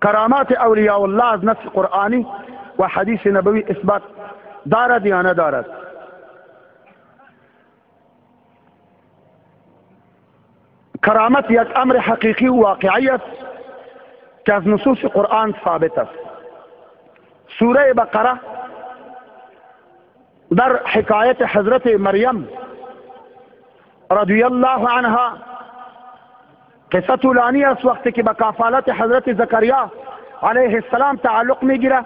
کرامات اولیاء الله از نص قرآنی و حدیث نبوی اثبات دارد یا ندارد؟ کرامت یک امر حقیقی و واقعی است که از نصوص قرآن ثابت است. سوره بقره در حکایت حضرت مریم رضی الله عنها قصه طولانی است. وقتی که به کفالت حضرت زکریا علیه السلام تعلق میگیره،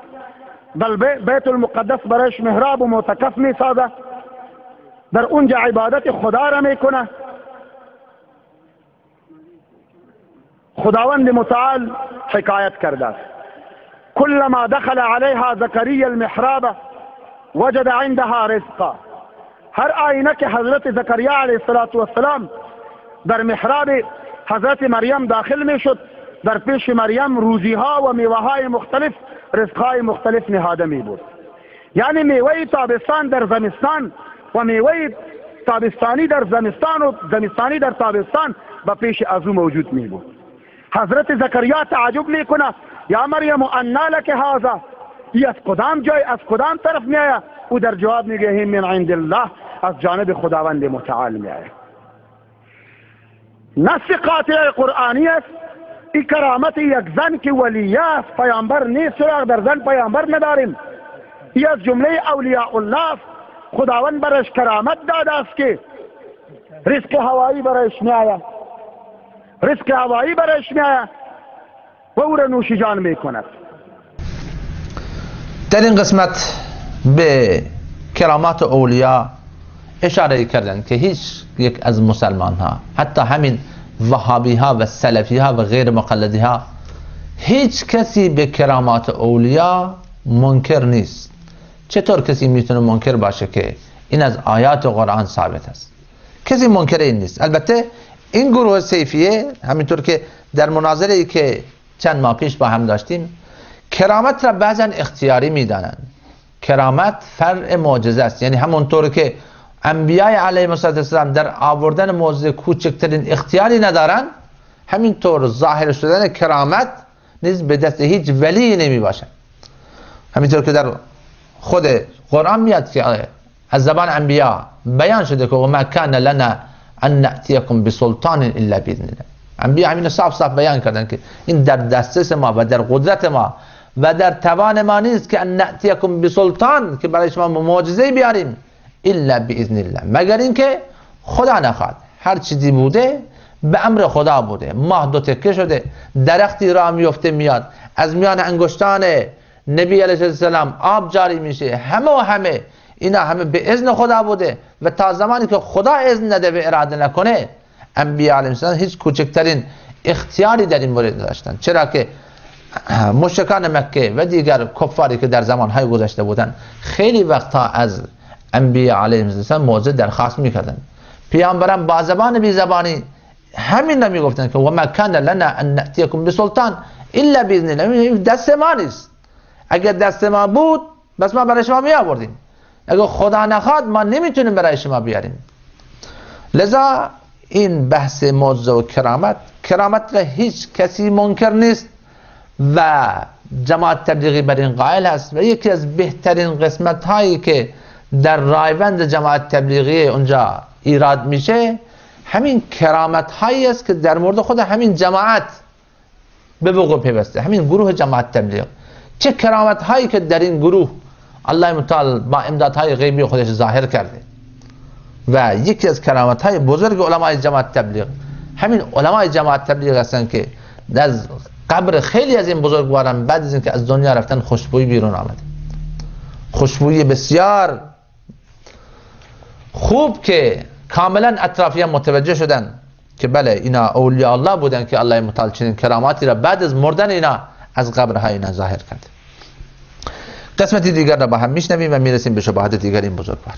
بل بیت المقدس برایش محراب و معتکف میسازه، در اونجا عبادت خدا را میکنه. خداوند متعال حکایت کرده است: كلما دخل عليها زكريا المحراب وجد عندها رزقا. هر آینه که حضرت زکریا علیه السلام در محراب حضرت مریم داخل می شد، در پیش مریم روزی ها و میوه های مختلف، رزق های مختلف نهاده می بود. یعنی میوه تابستان در زمستان و میوه تابستانی در زمستان و زمستانی در تابستان به پیش از او موجود می بود. حضرت زکریا تعجب می کنه: یا مریم انا لک هذا، ای از کدام جای، از کدام طرف می آید؟ او در جواب میگه: من عند الله، از جانب خداوند متعال می آید. نص قاطع قرآنی است. این کرامت یک زن که ولی است، پیامبر نیست، سراغ در زن پیامبر نداریم. این از جمله اولیاء الله است. خداوند برش کرامت داده است که رزق هوایی برش می آید، رزق هوایی برش می آید و او را نوش جان می کند. در این قسمت به کرامات اولیاء اشاره کردن که هیچ یک از مسلمان ها، حتی همین وهابی ها و سلفی ها و غیر مقلدی ها، هیچ کسی به کرامات اولیاء منکر نیست. چطور کسی میتونه منکر باشه که این از آیات قرآن ثابت است؟ کسی منکر این نیست. البته این گروه سیفیه، همینطور که در مناظره ای که چند ماه پیش با هم داشتیم، کرامت را بعضا اختیاری میدانند. کرامت فرع معجزه است. یعنی همونطور که انبیای علیهم السلام در آوردن معجزه کوچکترین اختیاری ندارند، همینطور ظاهر شدن کرامت نیز به دست هیچ ولی نمی باشد. همینطور که در خود قرآن میاد که از زبان انبیا بیان شده که وما کان لنا ان نأتیکم بسلطان الا باذن الله. انبیا همین صاف بیان کردن که این در دسترس ما و در قدرت ما و در توان ما نیست که ان نأتیکم بسلطان، که برای شما معجزه بیاریم، الا باذن الله، مگر اینکه خدا نخواد. هر چیزی بوده به امر خدا بوده. ماه دو تکه شده، درختی راه میفته میاد، از میان انگشتان نبی علیه السلام آب جاری میشه، همه اینا همه به اذن خدا بوده و تا زمانی که خدا اذن نده و اراده نکنه، انبیا علیهم السلام هیچ کوچکترین اختیاری در این مورد داشتن. چرا که مشرکان مکه و دیگر کفاری که در زمانهای گذشته بودن خیلی وقتها از انبیا علیهم السلام معجزه درخواست میکردن. پیامبران با زبان بی زبانی همین نمی گفتن که وما کان لنا ان نأتیکم بسلطان الا باذن الله. دست ما نیست. اگر دست ما بود بس ما برای شما می آوردیم. اگر خدا نخواد ما نمیتونیم برای شما بیاریم. لذا این بحث معجزه و کرامت را هیچ کسی منکر نیست و جماعت تبلیغی بر این قائل است. و یکی از بهترین قسمت هایی که در رایوند جماعت تبلیغی اونجا ایراد میشه همین کرامت هایی است که در مورد خود همین جماعت به وقوع پیوسته، همین گروه جماعت تبلیغ. چه کرامت هایی که در این گروه الله متعال با امدادهای غیبی خودش ظاهر کرده. و یکی از کرامت های بزرگ علمای جماعت تبلیغ همین علمای جماعت تبلیغ هستن که از قبر خیلی از این بزرگواران بعد از اینکه از دنیا رفتن خوشبویی بیرون آمده، خوشبویی بسیار خوب که کاملا اطرافیان متوجه شدن که بله اینا اولیاء الله بودن که الله متعال چنین کراماتی را بعد از مردن اینا از قبرهای اینا ظاهر کرد. قسمتی دیگر را با هم میشنویم و میرسیم به شباهت دیگر این بزرگوار.